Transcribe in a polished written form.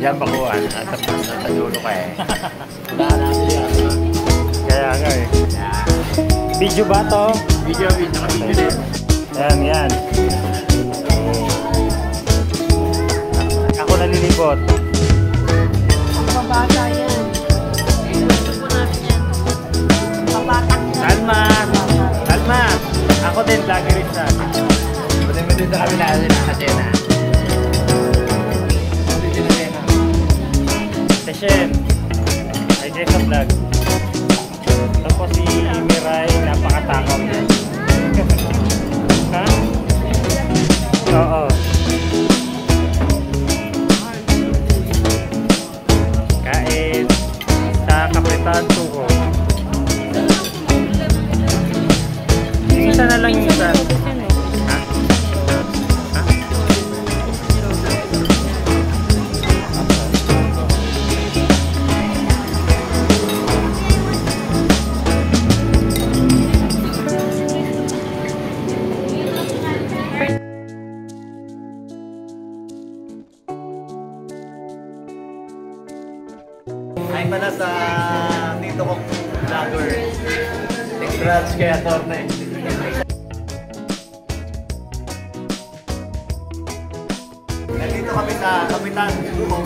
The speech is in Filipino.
Diyan bakuan. Nasa dulo ka eh. Kaya nga eh. Video ba to? Video din. Yan. Ako nalilibot. Mabata yan. Gusto po namin yan. Mabatang yan. Kalma. Ako din, lagi rin sa akin. Dito kami na Asena. Session. Ay, Jason Vlog. Tapos si Mirai, napakatakaw niya. Ha? Oo. Kain sa Kapitan Tuko. Yung isa na lang yung isa. Ha? Ha? Ay pala sa dito ko vlogger. Congrats kay Atorne. Nandito kami sa Kapitan Tuko.